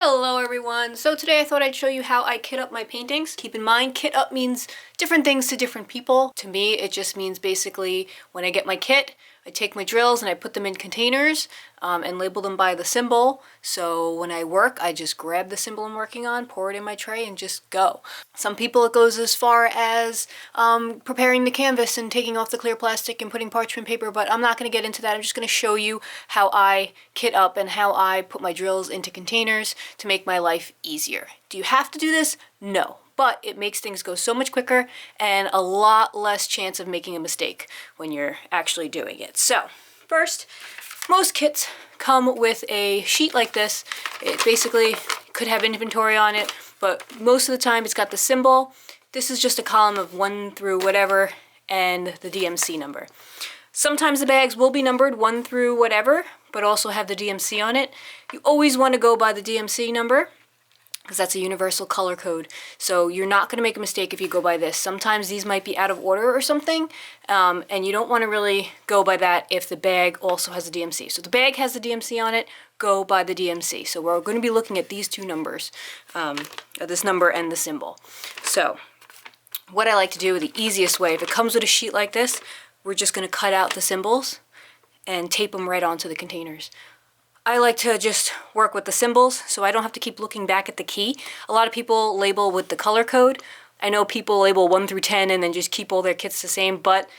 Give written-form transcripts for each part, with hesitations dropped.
Hello everyone! So today I thought I'd show you how I kit up my paintings. Keep in mind, kit up means different things to different people. To me, it just means basically when I get my kit, I take my drills and I put them in containers and label them by the symbol. So when I work, I just grab the symbol I'm working on, pour it in my tray, and just go. Some people it goes as far as preparing the canvas and taking off the clear plastic and putting parchment paper, but I'm not going to get into that. I'm just going to show you how I kit up and how I put my drills into containers to make my life easier. Do you have to do this? No. But it makes things go so much quicker and a lot less chance of making a mistake when you're actually doing it. So, first, most kits come with a sheet like this. It basically could have inventory on it, but most of the time it's got the symbol. This is just a column of 1 through whatever and the DMC number. Sometimes the bags will be numbered 1 through whatever, but also have the DMC on it. You always want to go by the DMC number, because that's a universal color code. So you're not going to make a mistake if you go by this. Sometimes these might be out of order or something, and you don't want to really go by that if the bag also has a DMC. So the bag has the DMC on it, go by the DMC. So we're going to be looking at these two numbers, this number and the symbol. So what I like to do, the easiest way, if it comes with a sheet like this, we're just going to cut out the symbols and tape them right onto the containers. I like to just work with the symbols so I don't have to keep looking back at the key. A lot of people label with the color code. I know people label 1 through 10 and then just keep all their kits the same, but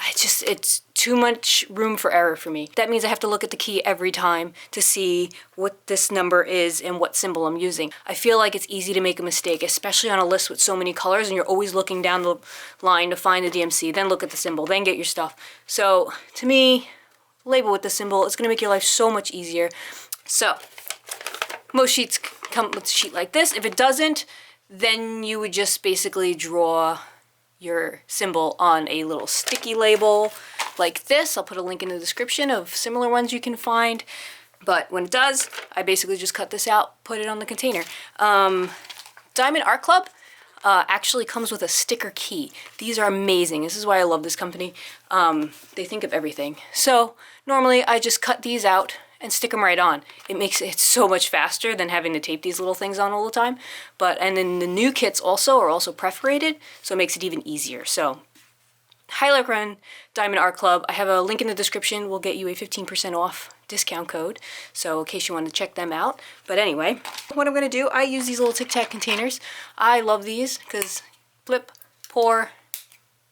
it's too much room for error for me. That means I have to look at the key every time to see what this number is and what symbol I'm using. I feel like it's easy to make a mistake, especially on a list with so many colors and you're always looking down the line to find the DMC, then look at the symbol, then get your stuff. So to me, label with the symbol. It's going to make your life so much easier. So most sheets come with a sheet like this. If it doesn't, then you would just basically draw your symbol on a little sticky label like this. I'll put a link in the description of similar ones you can find. But when it does, I basically just cut this out, put it on the container. Diamond Art Club actually comes with a sticker key. These are amazing. This is why I love this company. They think of everything. So normally I just cut these out and stick them right on. It makes it so much faster than having to tape these little things on all the time. And then the new kits are also perforated, so it makes it even easier. So highly recommend Diamond Art Club. I have a link in the description. We'll get you a 15% off discount code, so in case you want to check them out. But anyway, what I'm going to do, I use these little TicTac containers. I love these because flip, pour,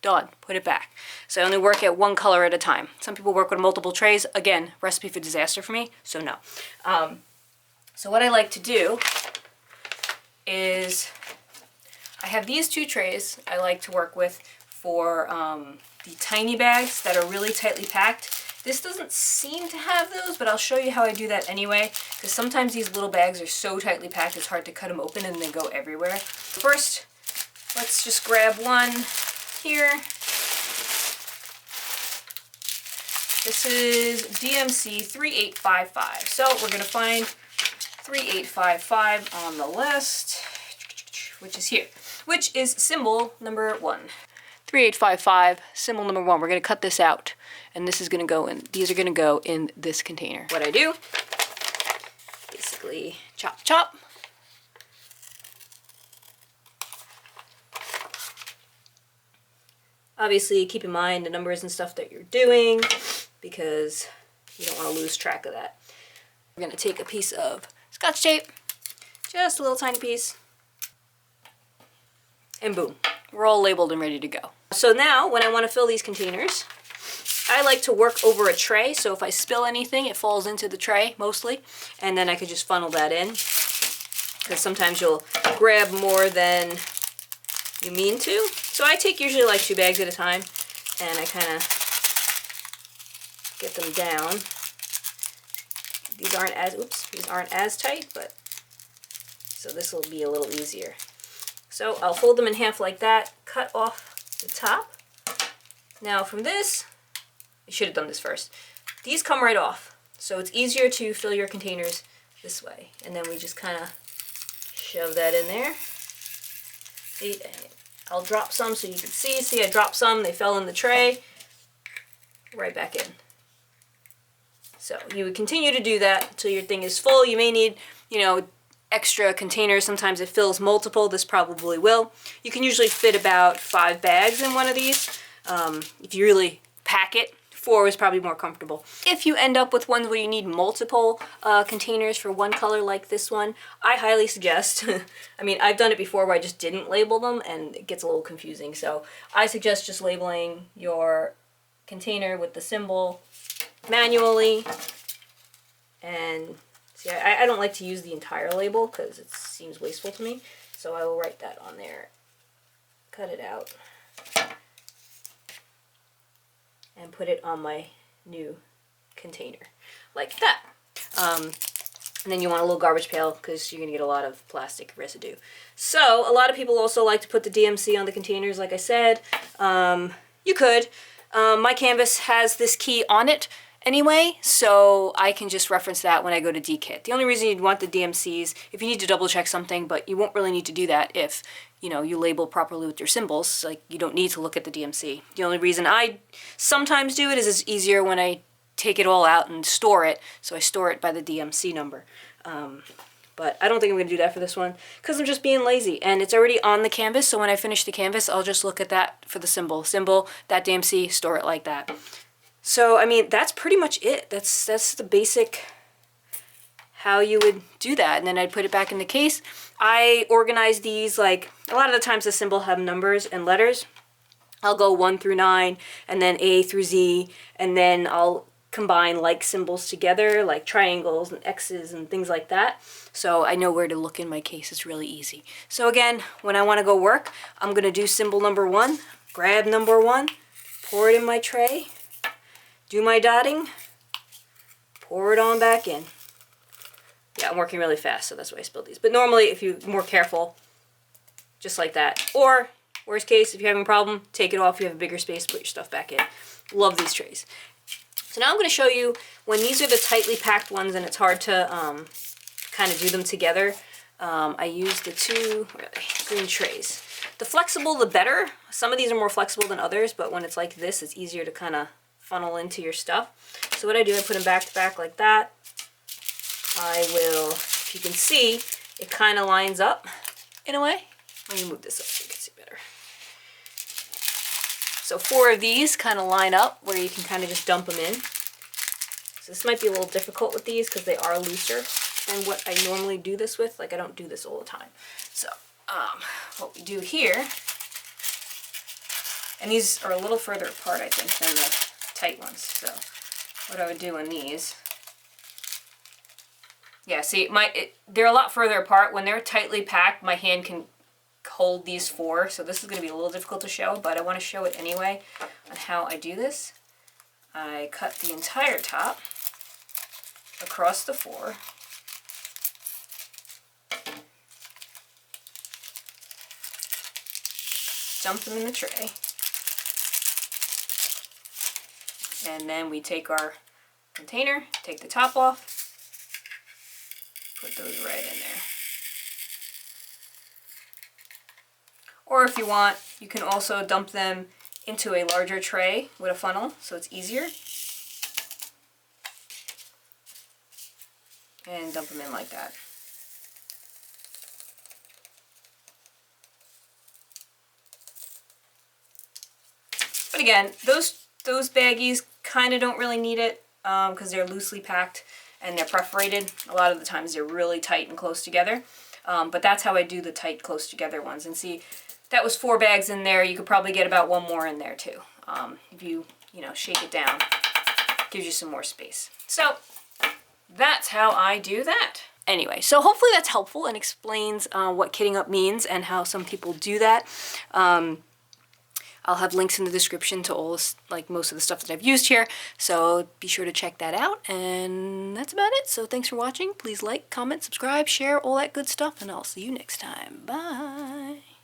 done, put it back. So I only work at one color at a time. Some people work with multiple trays. Again, recipe for disaster for me, so no. So what I like to do is I have these two trays I like to work with for the tiny bags that are really tightly packed. This doesn't seem to have those, but I'll show you how I do that anyway, because sometimes these little bags are so tightly packed it's hard to cut them open and they go everywhere. First, let's just grab one here. This is DMC 3855. So we're going to find 3855 on the list, which is here, which is symbol number 1. 3855, symbol number 1. We're going to cut this out, and this is going to go in, these are going to go in this container. What I do, basically chop, chop. Obviously, keep in mind the numbers and stuff that you're doing, because you don't want to lose track of that. We're going to take a piece of Scotch tape, just a little tiny piece, and boom, we're all labeled and ready to go. So now, when I want to fill these containers, I like to work over a tray, so if I spill anything, it falls into the tray, mostly, and then I could just funnel that in, because sometimes you'll grab more than you mean to. So I take usually like 2 bags at a time, and I kind of get them down. These aren't as tight, but so this will be a little easier. So I'll fold them in half like that, cut off the top. Now from this, I should have done this first. These come right off, so it's easier to fill your containers this way. And then we just kind of shove that in there. See, I'll drop some so you can see. See, I dropped some, they fell in the tray, right back in. So you would continue to do that until your thing is full. You may need, extra containers, sometimes it fills multiple. This probably will. You can usually fit about 5 bags in one of these. If you really pack it, 4 is probably more comfortable. If you end up with ones where you need multiple containers for one color like this one, I highly suggest, I mean, I've done it before where I just didn't label them and it gets a little confusing. So I suggest just labeling your container with the symbol manually. And see, I don't like to use the entire label because it seems wasteful to me. So I will write that on there, cut it out, and put it on my new container, like that. And then you want a little garbage pail because you're gonna get a lot of plastic residue. So a lot of people also like to put the DMC on the containers, like I said. You could. My canvas has this key on it anyway, so I can just reference that when I go to DKit. The only reason you'd want the DMCs, if you need to double check something, but you won't really need to do that if, you know, you label properly with your symbols. Like, you don't need to look at the DMC. The only reason I sometimes do it is it's easier when I take it all out and store it, so I store it by the DMC number. But I don't think I'm going to do that for this one because I'm just being lazy, and it's already on the canvas, so when I finish the canvas, I'll just look at that for the symbol, that DMC, store it like that. So, I mean, that's pretty much it. That's the basic how you would do that. And then I'd put it back in the case. I organize these, like, a lot of the times the symbol have numbers and letters. I'll go 1 through 9, and then A through Z, and then I'll combine like symbols together, like triangles and X's and things like that. So I know where to look in my case. It's really easy. So again, when I want to go work, I'm going to do symbol number 1, grab number 1, pour it in my tray, do my dotting, pour it on back in. Yeah, I'm working really fast, so that's why I spilled these. But normally, if you're more careful, just like that. Or, worst case, if you're having a problem, take it off. You have a bigger space, put your stuff back in. Love these trays. So now I'm going to show you when these are the tightly packed ones and it's hard to kind of do them together. I use the 2 green trays. The flexible, the better. Some of these are more flexible than others, but when it's like this, it's easier to kind of funnel into your stuff. So what I do, I put them back to back like that. I will, if you can see, it kind of lines up in a way. Let me move this up so you can see better. So 4 of these kind of line up where you can kind of just dump them in. So this might be a little difficult with these because they are looser than what I normally do this with. Like, I don't do this all the time. So what we do here, and these are a little further apart, I think, than the tight ones. So what I would do on these, yeah, see, they're a lot further apart. When they're tightly packed, my hand can hold these 4, so this is going to be a little difficult to show, but I want to show it anyway on how I do this. I cut the entire top across the 4. Dump them in the tray. And then we take our container, take the top off, put those right in there. Or if you want, you can also dump them into a larger tray with a funnel, so it's easier. And dump them in like that. But again, those baggies kind of don't really need it because they're loosely packed and they're perforated. A lot of the times they're really tight and close together. But that's how I do the tight, close together ones. And see, that was 4 bags in there. You could probably get about 1 more in there too. If you shake it down, gives you some more space. So that's how I do that. Anyway, so hopefully that's helpful and explains what kitting up means and how some people do that. I'll have links in the description to all this, like most of the stuff that I've used here, so be sure to check that out, and that's about it. So thanks for watching. Please like, comment, subscribe, share, all that good stuff, and I'll see you next time. Bye!